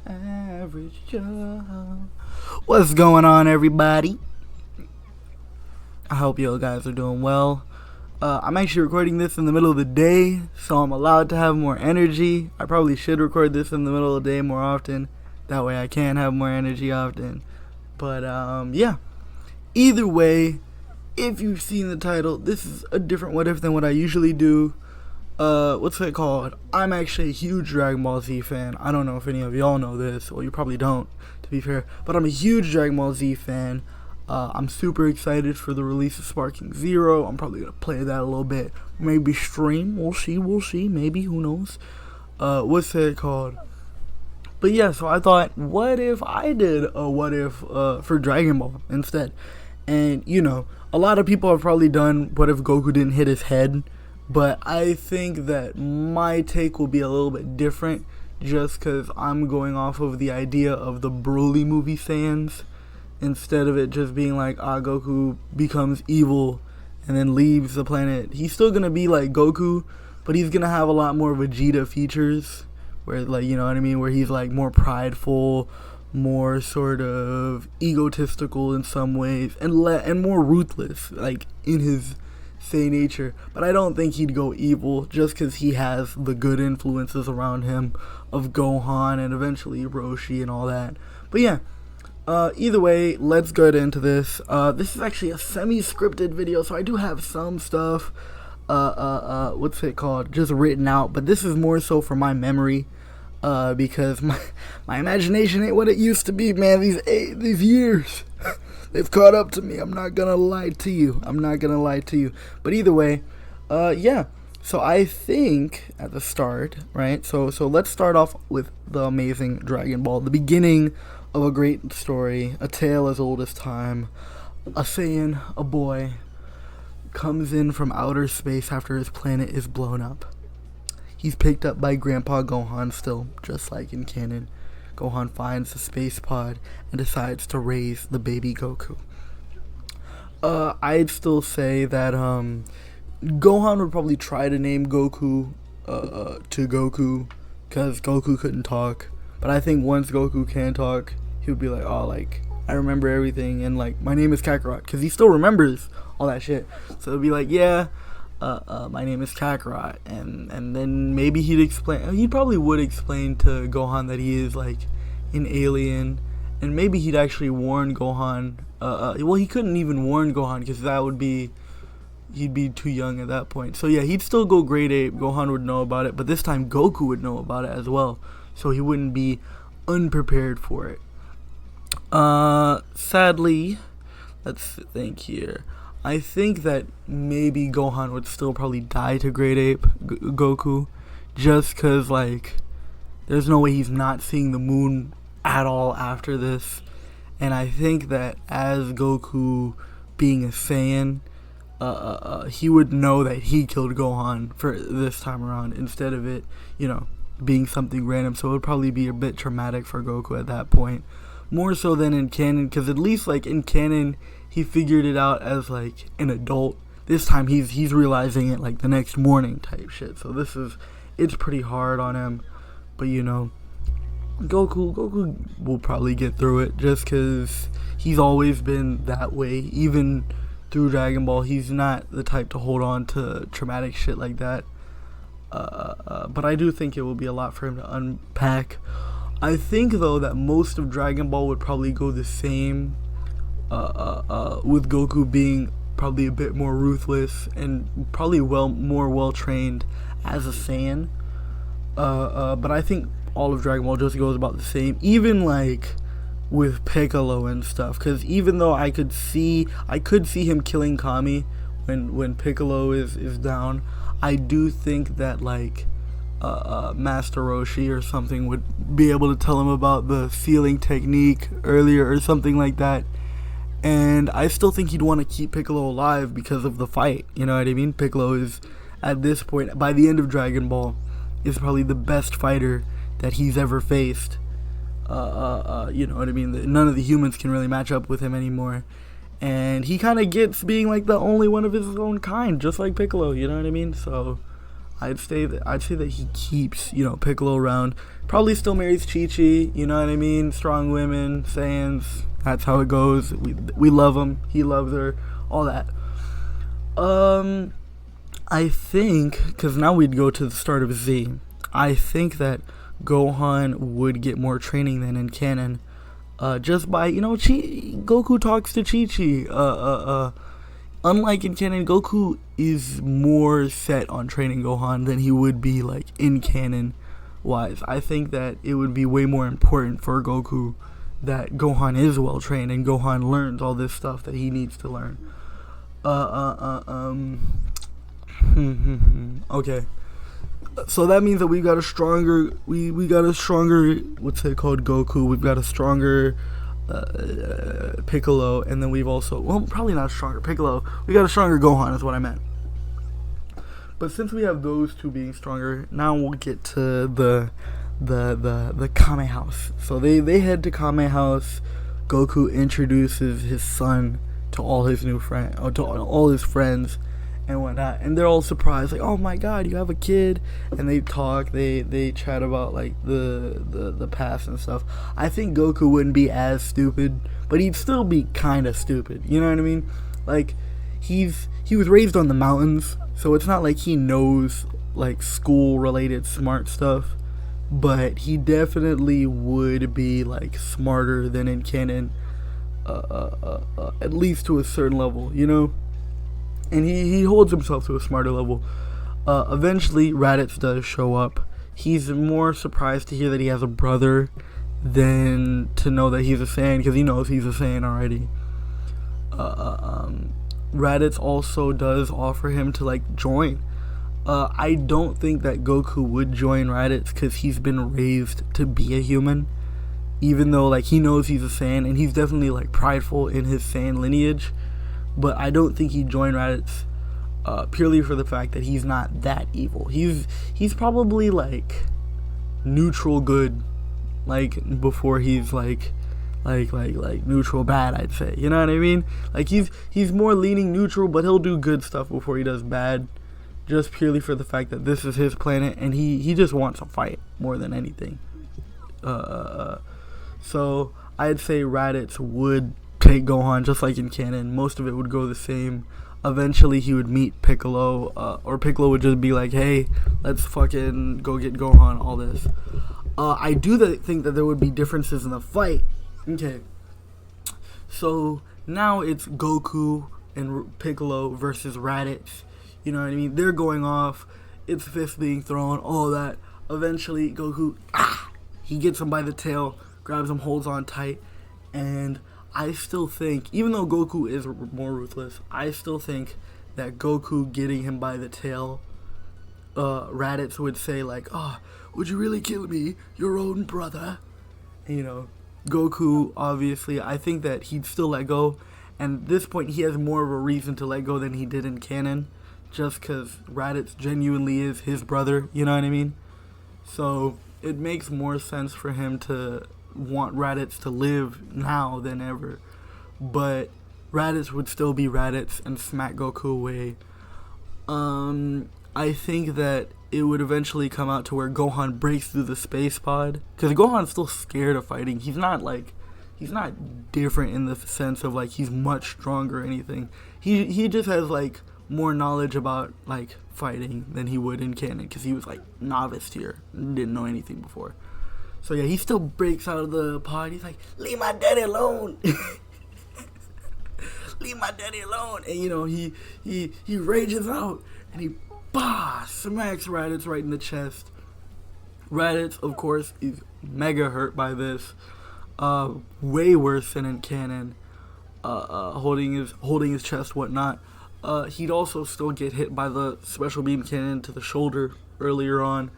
Average Joe. What's going on, everybody? I hope you guys are doing well. I'm actually recording this in the middle of the day, so I'm allowed to have more energy. I probably should record this in the middle of the day more often. That way I can have more energy often. But, yeah. Either way, if you've seen the title, this is a different what if than what I usually do. What's it called? I'm actually a huge Dragon Ball Z fan. I don't know if any of y'all know this. Well, you probably don't, to be fair. But I'm a huge Dragon Ball Z fan. I'm super excited for the release of Sparking Zero. I'm probably going to play that a little bit. Maybe stream. We'll see. Maybe. Who knows? What's it called? But yeah, so I thought, what if I did a what if for Dragon Ball instead? And, you know, a lot of people have probably done what if Goku didn't hit his head. But I think that my take will be a little bit different just because I'm going off of the idea of the Broly movie Saiyans instead of it just being like, Goku becomes evil and then leaves the planet. He's still going to be like Goku, but he's going to have a lot more Vegeta features where, like, you know what I mean, where he's like more prideful, more sort of egotistical in some ways, and more ruthless, like in his say nature. But I don't think he'd go evil just because he has the good influences around him of Gohan and eventually Roshi and all that. But yeah, either way, let's get into this. This is actually a semi-scripted video, so I do have some stuff what's it called, just written out, but this is more so for my memory, because my imagination ain't what it used to be, man. These years they've caught up to me. I'm not gonna lie to you. But either way, yeah. So I think at the start, right? So let's start off with the amazing Dragon Ball, the beginning of a great story, a tale as old as time. A Saiyan, a boy, comes in from outer space after his planet is blown up. He's picked up by Grandpa Gohan still, just like in canon. Gohan finds the space pod and decides to raise the baby Goku. I'd still say that Gohan would probably try to name Goku to Goku because Goku couldn't talk. But I think once Goku can talk, he would be like, oh, like, I remember everything, and like, my name is Kakarot, because he still remembers all that shit. So it'd be like, yeah, my name is Kakarot, and then maybe he probably would explain to Gohan that he is like an alien, and maybe he'd actually warn Gohan. Well, he couldn't even warn Gohan because he'd be too young at that point. So yeah, he'd still go grade 8. Gohan would know about it, but this time Goku would know about it as well, so he wouldn't be unprepared for it. Sadly, let's think here. I think that maybe Gohan would still probably die to Great Ape Goku, just because, like, there's no way he's not seeing the moon at all after this. And I think that as Goku being a Saiyan, he would know that he killed Gohan for this time around instead of it, you know, being something random. So it would probably be a bit traumatic for Goku at that point. More so than in canon, because at least, like, in canon, he figured it out as, like, an adult. This time, he's realizing it, like, the next morning type shit. So it's pretty hard on him. But, you know, Goku will probably get through it just because he's always been that way. Even through Dragon Ball, he's not the type to hold on to traumatic shit like that. But I do think it will be a lot for him to unpack. I think, though, that most of Dragon Ball would probably go the same, with Goku being probably a bit more ruthless and probably more well-trained as a Saiyan. But I think all of Dragon Ball just goes about the same, even, like, with Piccolo and stuff. Because even though I could see him killing Kami when Piccolo is down, I do think that, like, Master Roshi or something would be able to tell him about the sealing technique earlier or something like that. And I still think he'd want to keep Piccolo alive because of the fight, you know what I mean? Piccolo is, at this point, by the end of Dragon Ball, is probably the best fighter that he's ever faced. You know what I mean? None of the humans can really match up with him anymore. And he kind of gets being like the only one of his own kind, just like Piccolo, you know what I mean? So I'd say that he keeps, Piccolo around. Probably still marries Chi-Chi, you know what I mean? Strong women, Saiyans. That's how it goes. We love him. He loves her. All that. I think, because now we'd go to the start of Z. I think that Gohan would get more training than in canon. Just by, Goku talks to Chi-Chi. Unlike in canon, Goku is more set on training Gohan than he would be, like, in canon wise. I think that it would be way more important for Goku that Gohan is well trained and Gohan learns all this stuff that he needs to learn. Okay. So that means that we got a stronger, what's it called, Goku. We've got a stronger Piccolo, and then we've also, well, probably not a stronger Piccolo. We got a stronger Gohan is what I meant. But since we have those two being stronger, now we'll get to the Kame House. So they head to Kame House. Goku introduces his son to all his new friends, to all his friends and whatnot, and they're all surprised, like, oh my god, you have a kid. And they talk, they chat about, like, the past and stuff. I think Goku wouldn't be as stupid, but he'd still be kind of stupid, you know what I mean? Like, he was raised on the mountains, so it's not like he knows, like, school related smart stuff, but he definitely would be, like, smarter than in canon, at least to a certain level, and he holds himself to a smarter level. Eventually, Raditz does show up. He's more surprised to hear that he has a brother than to know that he's a Saiyan, because he knows he's a Saiyan already. Raditz also does offer him to, like, join. I don't think that Goku would join Raditz because he's been raised to be a human, even though, like, he knows he's a Saiyan, and he's definitely, like, prideful in his Saiyan lineage. But I don't think he'd join Raditz purely for the fact that he's not that evil. He's probably, like, neutral good, like, before he's like neutral bad, I'd say. You know what I mean? Like, he's more leaning neutral, but he'll do good stuff before he does bad, just purely for the fact that this is his planet and he just wants to fight more than anything. So I'd say Raditz would take Gohan just like in canon. Most of it would go the same. Eventually he would meet Piccolo, or Piccolo would just be like, hey, let's fucking go get Gohan, all this. I do think that there would be differences in the fight. Okay, so now it's Goku and Piccolo versus Raditz. You know what I mean? They're going off. It's fists being thrown, all that. Eventually, Goku, he gets him by the tail, grabs him, holds on tight. And I still think, even though Goku is more ruthless, I still think that Goku getting him by the tail, Raditz would say, like, would you really kill me, your own brother? And, Goku, obviously, I think that he'd still let go. And at this point, he has more of a reason to let go than he did in canon, just because Raditz genuinely is his brother, you know what I mean? So it makes more sense for him to want Raditz to live now than ever. But Raditz would still be Raditz and smack Goku away. I think that it would eventually come out to where Gohan breaks through the space pod, because Gohan's still scared of fighting. He's not different in the sense of, like, he's much stronger or anything. He just has, like, more knowledge about, like, fighting than he would in canon, because he was, like, novice tier, didn't know anything before. So yeah, he still breaks out of the pod. He's like, leave my daddy alone. Leave my daddy alone. And he rages out and he smacks Raditz right in the chest. Raditz, of course, is mega hurt by this. Way worse than in canon. Holding his chest, whatnot. He'd also still get hit by the special beam cannon to the shoulder earlier on.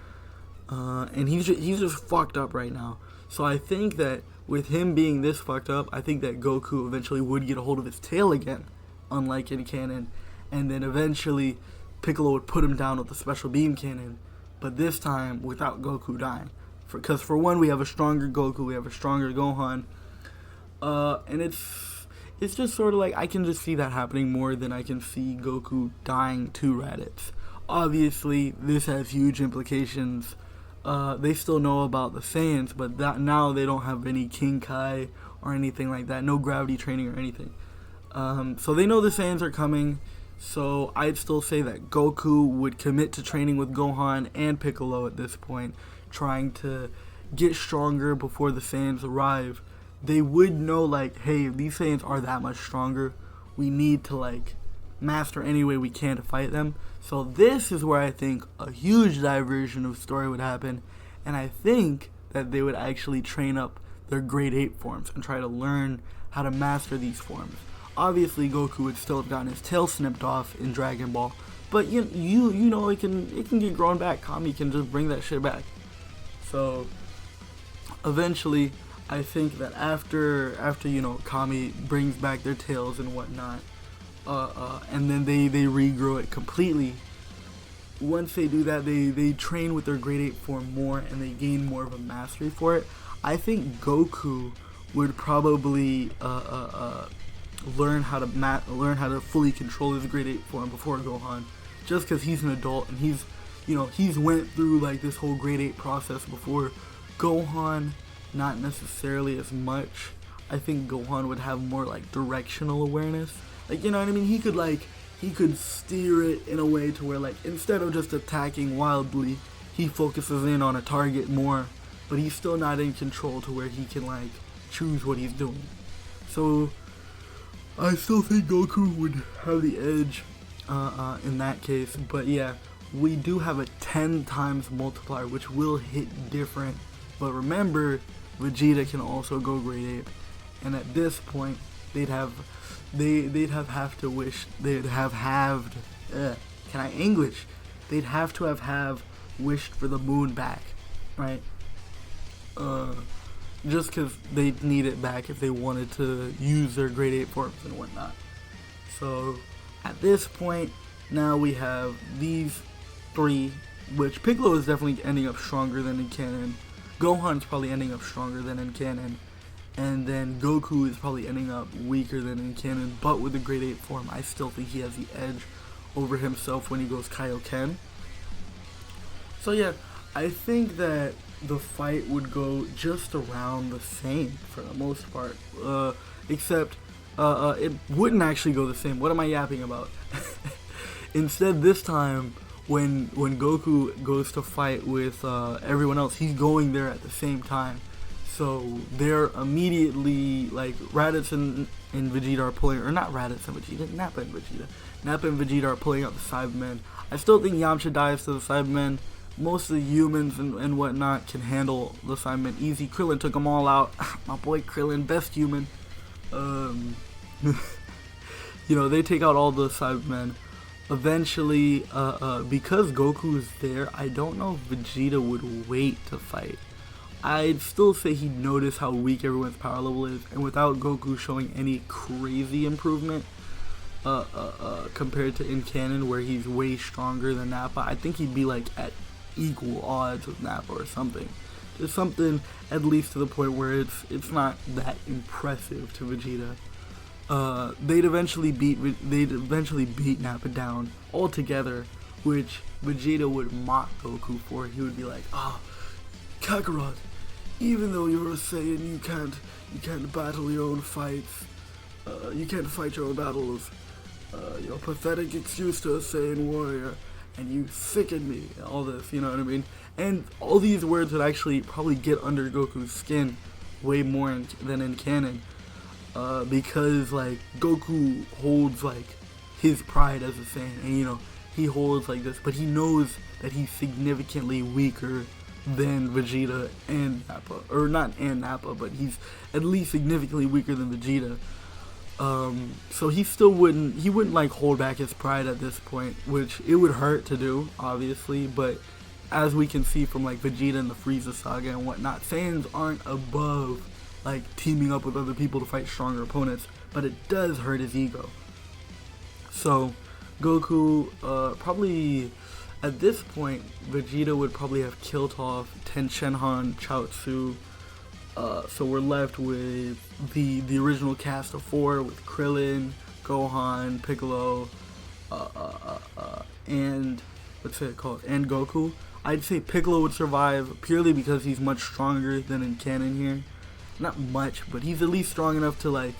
And he's just fucked up right now. So I think that with him being this fucked up, I think that Goku eventually would get a hold of his tail again, unlike in canon. And then eventually Piccolo would put him down with the special beam cannon, but this time without Goku dying. Because for one, we have a stronger Goku, we have a stronger Gohan. And it's just sort of like, I can just see that happening more than I can see Goku dying to Raditz. Obviously, this has huge implications. They still know about the Saiyans, but that now they don't have any King Kai or anything like that. No gravity training or anything. So they know the Saiyans are coming. So I'd still say that Goku would commit to training with Gohan and Piccolo at this point, trying to get stronger before the Saiyans arrive. They would know, like, hey, these Saiyans are that much stronger. We need to, like, master any way we can to fight them. So this is where I think a huge diversion of story would happen, and I think that they would actually train up their grade 8 forms and try to learn how to master these forms. Obviously Goku would still have gotten his tail snipped off in Dragon Ball, but you know it can get grown back. Kami can just bring that shit back. So eventually I think that after Kami brings back their tails and whatnot, and then they regrow it completely. Once they do that, they train with their grade 8 form more, and they gain more of a mastery for it. I think Goku would probably learn how to fully control his grade 8 form before Gohan, just because he's an adult and he's went through like this whole grade 8 process before. Gohan, not necessarily as much. I think Gohan would have more like directional awareness. Like, you know what I mean? He could steer it in a way to where, like, instead of just attacking wildly, he focuses in on a target more, but he's still not in control to where he can, like, choose what he's doing. So I still think Goku would have the edge in that case. But yeah, we do have a 10 times multiplier, which will hit different. But remember, Vegeta can also go grade 8, and at this point they'd have wished for the moon back, right? Just because they'd need it back if they wanted to use their grade 8 forms and whatnot. So at this point, now we have these three, which Piccolo is definitely ending up stronger than in canon. Gohan's probably ending up stronger than in canon. And then Goku is probably ending up weaker than in canon, but with the grade 8 form, I still think he has the edge over himself when he goes Kaioken. So yeah, I think that the fight would go just around the same for the most part, except it wouldn't actually go the same. What am I yapping about? Instead, this time, when Goku goes to fight with everyone else, he's going there at the same time. So they're immediately, like, Raditz and Vegeta are pulling, or not Raditz and Vegeta, Nappa and Vegeta. Nappa and Vegeta are pulling out the Cybermen. I still think Yamcha dives to the Cybermen. Most of the humans and whatnot can handle the Cybermen easy. Krillin took them all out. My boy Krillin, best human. They take out all the Cybermen. Eventually, because Goku is there, I don't know if Vegeta would wait to fight. I'd still say he'd notice how weak everyone's power level is, and without Goku showing any crazy improvement compared to in canon where he's way stronger than Nappa, I think he'd be like at equal odds with Nappa or something. Just something at least to the point where it's not that impressive to Vegeta. They'd eventually beat Nappa down altogether, which Vegeta would mock Goku for. He would be like, Kakarot, even though you're a Saiyan, you can't battle your own fights. You can't fight your own battles. You're a pathetic excuse to a Saiyan warrior, and you sicken me. All this, you know what I mean? And all these words would actually probably get under Goku's skin way more than in canon, because like Goku holds like his pride as a Saiyan, and he holds like this, but he knows that he's significantly weaker than Vegeta and Nappa, or not and Nappa, but he's at least significantly weaker than Vegeta. So he wouldn't like hold back his pride at this point, which it would hurt to do, obviously, but as we can see from like Vegeta and the Frieza saga and whatnot, Saiyans aren't above like teaming up with other people to fight stronger opponents, but it does hurt his ego. So Goku, probably at this point, Vegeta would probably have killed off Ten Shenhan, Chaozu. So we're left with the original cast of 4 with Krillin, Gohan, Piccolo, and what's it called, and Goku. I'd say Piccolo would survive purely because he's much stronger than in canon here. Not much, but he's at least strong enough to like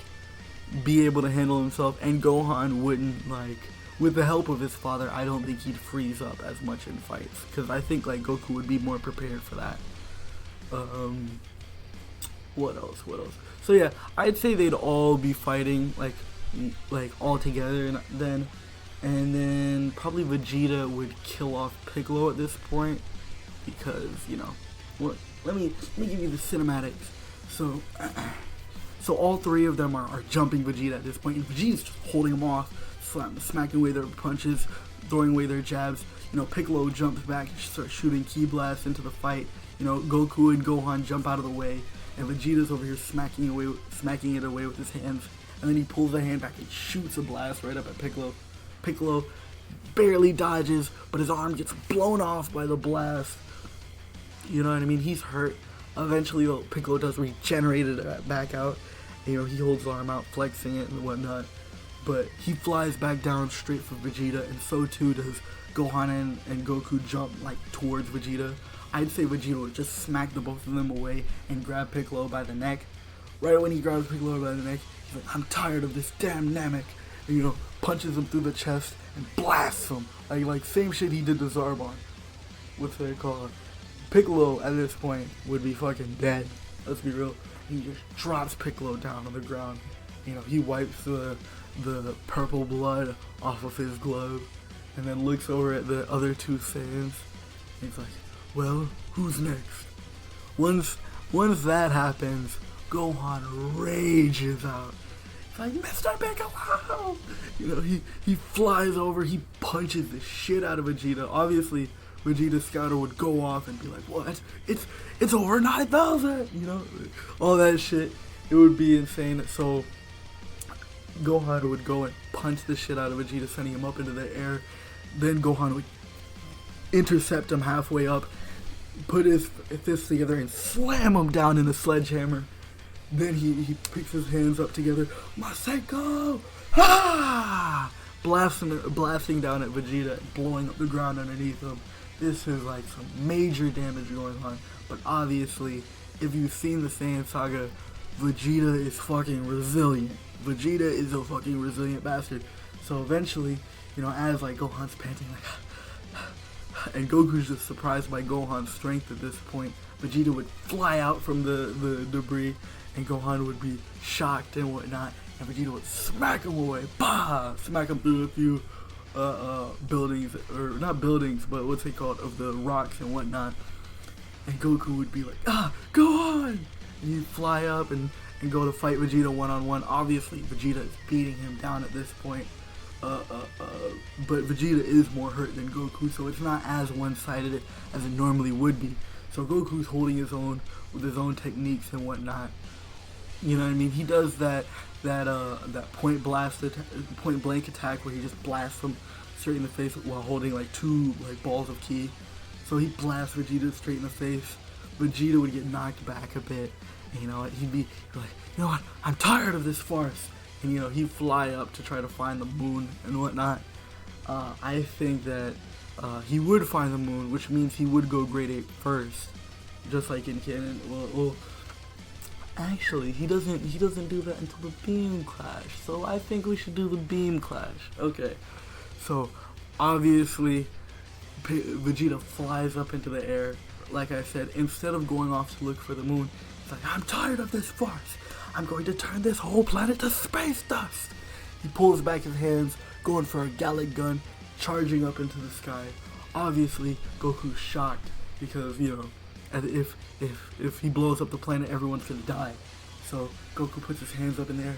be able to handle himself, and Gohan wouldn't, like, with the help of his father, I don't think he'd freeze up as much in fights, because I think like Goku would be more prepared for that. What else? So yeah, I'd say they'd all be fighting like all together then, and then probably Vegeta would kill off Piccolo at this point, because let me give you the cinematics. So so all three of them are jumping Vegeta at this point, and Vegeta's just holding them off, smacking away their punches, throwing away their jabs. Piccolo jumps back and starts shooting ki blasts into the fight. Goku and Gohan jump out of the way, and Vegeta's over here smacking it away with his hands, and then he pulls the hand back and shoots a blast right up at Piccolo. Piccolo barely dodges, but his arm gets blown off by the blast. You know what I mean? He's hurt. Eventually, Piccolo does regenerate it back out. He holds his arm out, flexing it and whatnot. But he flies back down straight for Vegeta, and so too does Gohan and Goku jump like towards Vegeta. I'd say Vegeta would just smack the both of them away and grab Piccolo by the neck. Right when he grabs Piccolo by the neck, he's like, "I'm tired of this damn Namek," and punches him through the chest and blasts him like same shit he did to Zarbon. What's that called? Piccolo at this point would be fucking dead. Let's be real. He just drops Piccolo down on the ground. He wipes the purple blood off of his glove, and then looks over at the other two Saiyans. He's like, "Well, who's next?" Once that happens, Gohan rages out. He's like, "Mr. Piccolo!" He flies over, he punches the shit out of Vegeta. Obviously, Vegeta's scouter would go off and be like, "What? It's over 9,000!" All that shit. It would be insane. So Gohan would go and punch the shit out of Vegeta, sending him up into the air. Then Gohan would intercept him halfway up, put his fists together and slam him down in a sledgehammer. Then he picks his hands up together, "Maseko! Ah!" blasting down at Vegeta and blowing up the ground underneath him. This is like some major damage going on. But obviously, if you've seen the Saiyan Saga, Vegeta is fucking resilient. Vegeta is a fucking resilient bastard. So eventually, as like Gohan's panting like and Goku's just surprised by Gohan's strength at this point, Vegeta would fly out from the debris, and Gohan would be shocked and whatnot, and Vegeta would smack him away, smack him through a few buildings, or not buildings, but what's it called, of the rocks and whatnot, and Goku would be like, "Go on!" And he'd fly up and go to fight Vegeta one-on-one. Obviously, Vegeta is beating him down at this point, but Vegeta is more hurt than Goku, so it's not as one-sided as it normally would be. So Goku's holding his own with his own techniques and whatnot. You know what I mean? He does that point blank attack where he just blasts him straight in the face while holding like two balls of ki. So he blasts Vegeta straight in the face. Vegeta would get knocked back a bit. And, he'd be like, "You know what? I'm tired of this farce." And he'd fly up to try to find the moon and whatnot. I think that he would find the moon, which means he would go grade 8 first, just like in canon. Well, actually, he doesn't do that until the beam clash. So I think we should do the beam clash. Okay. So obviously, Vegeta flies up into the air. Like I said, instead of going off to look for the moon, he's like, "I'm tired of this farce. I'm going to turn this whole planet to space dust." He pulls back his hands, going for a Gallic gun, charging up into the sky. Obviously, Goku's shocked because, if he blows up the planet, everyone's gonna die. So Goku puts his hands up in the air,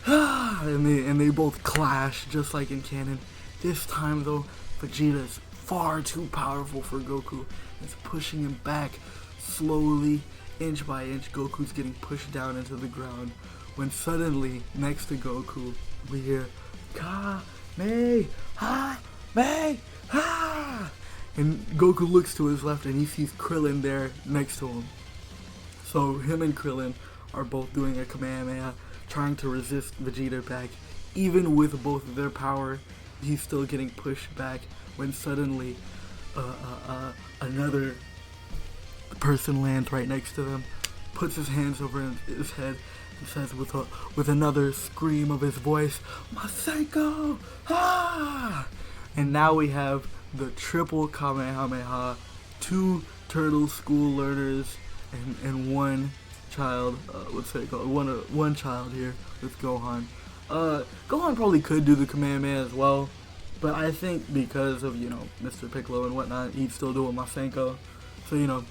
and they both clash just like in canon. This time though, Vegeta is far too powerful for Goku. It's pushing him back slowly, inch by inch. Goku's getting pushed down into the ground, when suddenly, next to Goku, we hear, "Kamehameha!" And Goku looks to his left and he sees Krillin there next to him. So him and Krillin are both doing a Kamehameha, trying to resist Vegeta back even with both of their power, he's still getting pushed back when suddenly another person lands right next to them, puts his hands over his head, and says with another scream of his voice, "Masenko! Ah!" And now we have the triple Kamehameha, 2 turtle school learners, and one child. What's it called? One child here with Gohan. Gohan probably could do the Kamehameha as well, but I think because of, Mr. Piccolo and whatnot, he's still doing Masenko. So,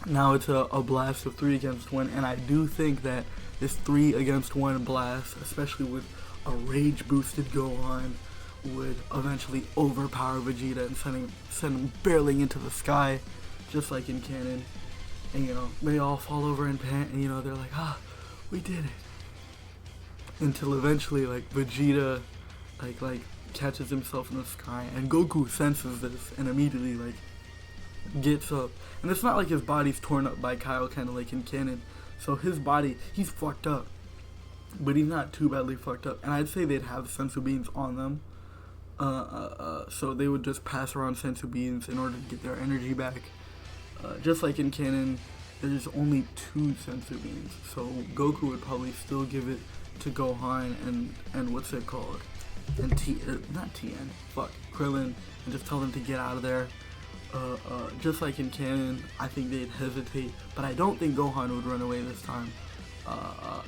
now it's a blast of 3 against 1, and I do think that this 3 against 1 blast, especially with a rage boosted Gohan, would eventually overpower Vegeta and send him barreling into the sky, just like in canon. And they all fall over and pant, and they're like, we did it. Until eventually, like, Vegeta, like catches himself in the sky, and Goku senses this and immediately, like, gets up. And it's not like his body's torn up by Kaioken like in canon. So his body, he's fucked up, but he's not too badly fucked up. And I'd say they'd have sensu beans on them. So they would just pass around sensu beans in order to get their energy back. Just like in canon, there's only 2 sensu beans. So Goku would probably still give it to Gohan and what's it called? And Krillin, and just tell them to get out of there. Just like in canon, I think they'd hesitate, but I don't think Gohan would run away this time.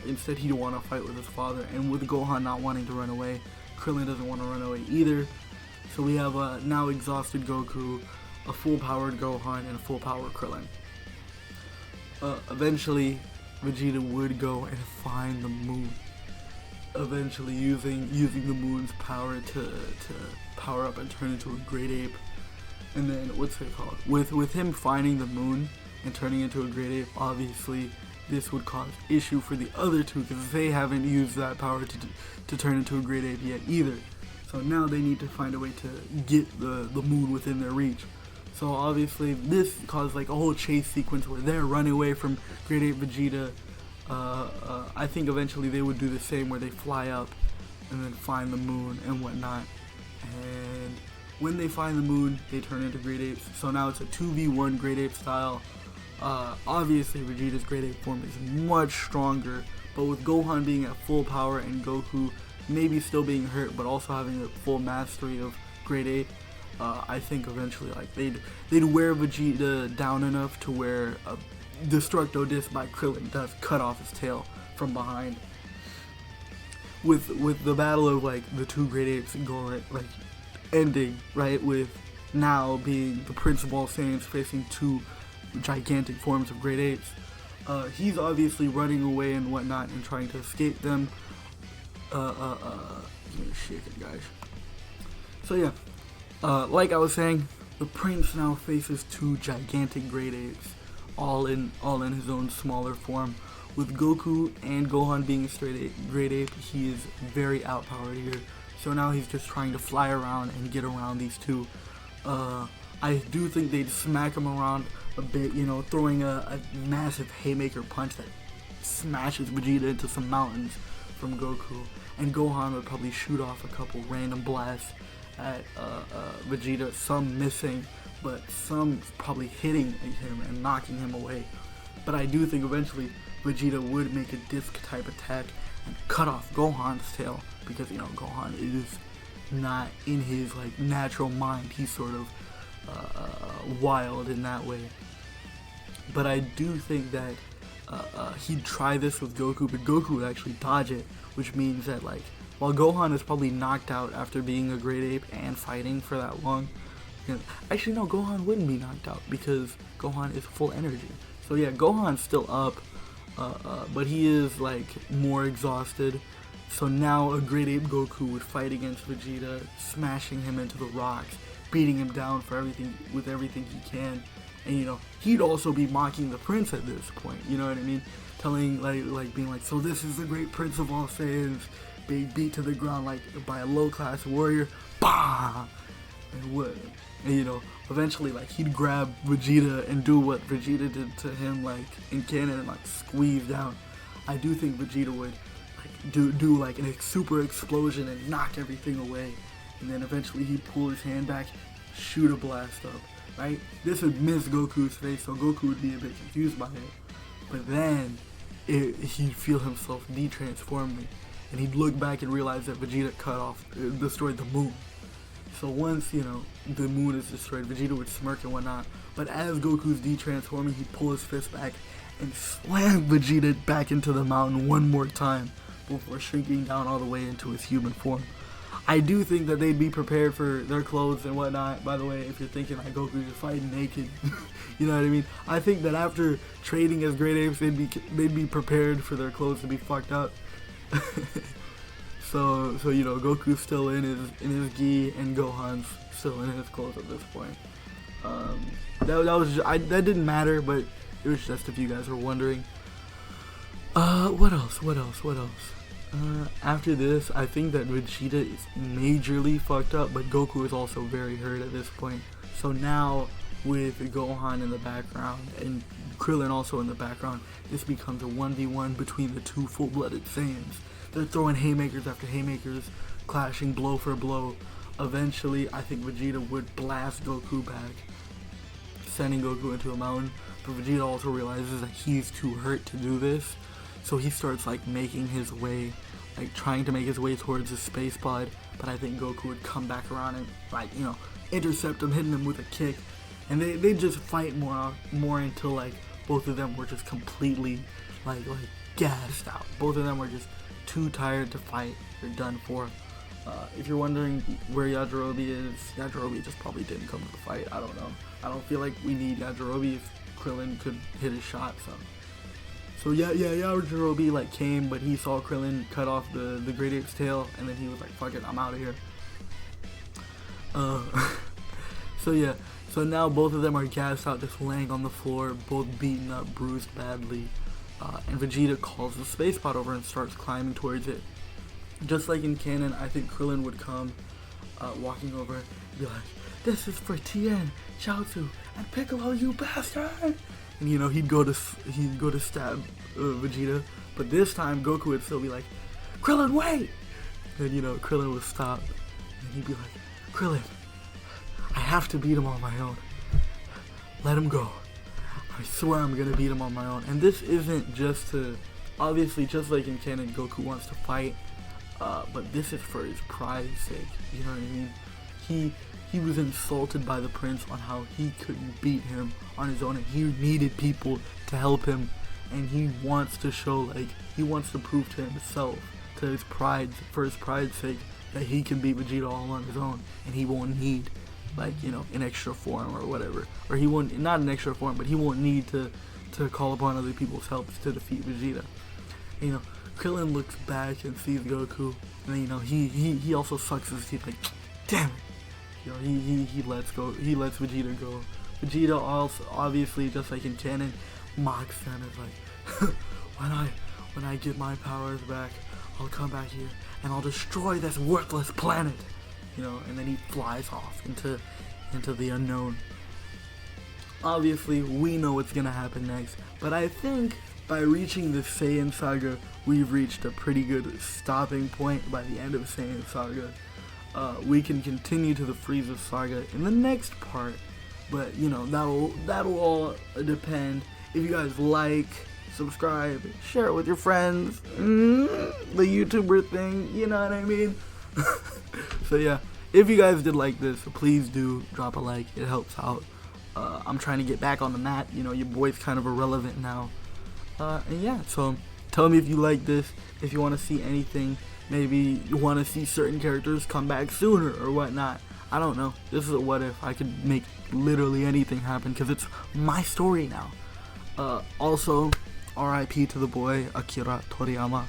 Instead, he'd want to fight with his father, and with Gohan not wanting to run away, Krillin doesn't want to run away either. So we have a now exhausted Goku, a full-powered Gohan, and a full-powered Krillin. Eventually, Vegeta would go and find the moon. Eventually, using the moon's power to power up and turn into a great ape. And then, what's it called? With him finding the moon and turning into a great ape, obviously, this would cause issue for the other 2 because they haven't used that power to turn into a great ape yet either. So now they need to find a way to get the moon within their reach. So obviously, this caused like a whole chase sequence where they're running away from Great Ape Vegeta. I think eventually they would do the same where they fly up and then find the moon and whatnot. And when they find the moon, they turn into Great Apes. So now it's a 2v1 Great Ape style. Obviously, Vegeta's Great Ape form is much stronger, but with Gohan being at full power and Goku maybe still being hurt, but also having a full mastery of Great Ape, I think eventually like they'd wear Vegeta down enough to where a Destructo Disc by Krillin does cut off his tail from behind. With the battle of like the 2 Great Apes going like ending right with now being the Prince of All Saiyans facing 2 gigantic forms of Great Apes. He's obviously running away and whatnot and trying to escape them. Give me a second, guys. So yeah, like I was saying, the Prince now faces 2 gigantic Great Apes, all in his own smaller form. With Goku and Gohan being a Great Ape, he is very outpowered here. So now he's just trying to fly around and get around these 2. I do think they'd smack him around a bit, throwing a massive haymaker punch that smashes Vegeta into some mountains from Goku. And Gohan would probably shoot off a couple random blasts at Vegeta, some missing, but some probably hitting him and knocking him away. But I do think eventually Vegeta would make a disc type attack and cut off Gohan's tail, because Gohan is not in his like natural mind. He's sort of wild in that way. But I do think that he'd try this with Goku, but Goku would actually dodge it, which means that like while Gohan is probably knocked out after being a Great Ape and fighting for that long, actually no, Gohan wouldn't be knocked out because Gohan is full energy. So yeah, Gohan's still up, but he is like more exhausted. So now a Great Ape Goku would fight against Vegeta, smashing him into the rocks, beating him down for everything he can. And he'd also be mocking the Prince at this point, you know what I mean? Telling being like, so this is the great Prince of all Saiyans, being beat to the ground like by a low-class warrior, bah! And eventually like he'd grab Vegeta and do what Vegeta did to him like in canon and like squeeze down. I do think Vegeta would like do like a super explosion and knock everything away, and then eventually he'd pull his hand back, shoot a blast up, right? This would miss Goku's face, so Goku would be a bit confused by it. But then he'd feel himself de-transforming, and he'd look back and realize that Vegeta destroyed the moon. So once, you know, the moon is destroyed, Vegeta would smirk and whatnot. But as Goku's de-transforming, he'd pull his fist back and slam Vegeta back into the mountain one more time before shrinking down all the way into his human form. I do think that they'd be prepared for their clothes and whatnot. By the way, if you're thinking that Goku is fighting naked, you know what I mean? I think that after training as Great Apes, they'd be prepared for their clothes to be fucked up. So you know, Goku's still in his gi, and Gohan's still in his clothes at this point. That didn't matter, but it was just if you guys were wondering. What else? After this, I think that Vegeta is majorly fucked up, but Goku is also very hurt at this point. So now, with Gohan in the background and Krillin also in the background, this becomes a 1v1 between the two full-blooded Saiyans. They're throwing haymakers after haymakers, clashing blow for blow. Eventually, I think Vegeta would blast Goku back, sending Goku into a mountain. But Vegeta also realizes that he's too hurt to do this, so he starts like making his way, like trying to make his way towards his space pod. But I think Goku would come back around and, like, you know, intercept him, hitting him with a kick, and they just fight more until like both of them were just completely like gassed out. Both of them were just too tired to fight. They're done for. If you're wondering where Yajirobe is, Yajirobe just probably didn't come to the fight. I don't know. I don't feel like we need Yajirobe if Krillin could hit his shot. So yeah, Yajirobe like came, but he saw Krillin cut off the Great Ape's tail, and then he was like, "Fuck it, I'm out of here." So yeah. So now both of them are gassed out, just laying on the floor, both beaten up, bruised badly. And Vegeta calls the space pod over and starts climbing towards it. Just like in canon, I think Krillin would come walking over and be like, "This is for Tien, Chaozu, and Piccolo, you bastard!" And you know, he'd go to stab Vegeta, but this time Goku would still be like, "Krillin, wait!" And you know, Krillin would stop, and he'd be like, "Krillin, I have to beat him on my own. Let him go. I swear I'm gonna beat him on my own." And this isn't just to, obviously, just like in canon, Goku wants to fight, but this is for his pride's sake. You know what I mean? He was insulted by the prince on how he couldn't beat him on his own, and he needed people to help him, and he wants to show, like, he wants to prove to himself, to his pride, for his pride's sake, that he can beat Vegeta all on his own, and he won't need, like, you know, an extra form or whatever, or he won't, not an extra form, but he won't need to call upon other people's help to defeat Vegeta. And, you know, Krillin looks back and sees Goku, and then, you know, he also sucks his teeth, like, damn it. You know, he lets Vegeta go. Vegeta also, obviously, just like in canon, mocks them as like, when I get my powers back, I'll come back here and I'll destroy this worthless planet. You know, and then he flies off into the unknown. Obviously, we know what's gonna happen next, but I think by reaching the Saiyan Saga, we've reached a pretty good stopping point. By the end of Saiyan Saga, we can continue to the Frieza Saga in the next part, but you know, that'll all depend. If you guys like, subscribe, share it with your friends, the YouTuber thing, you know what I mean? So yeah, if you guys did like this, please do drop a like. It helps out. I'm trying to get back on the map. You know, your boy's kind of irrelevant now. And yeah, so tell me if you like this, if you want to see anything. Maybe you want to see certain characters come back sooner or whatnot. I don't know. This is a what if. I could make literally anything happen because it's my story now. Also, RIP to the boy, Akira Toriyama.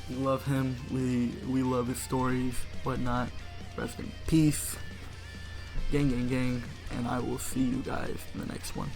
We love him. We love his stories, whatnot. Rest in peace. Gang, gang, gang. And I will see you guys in the next one.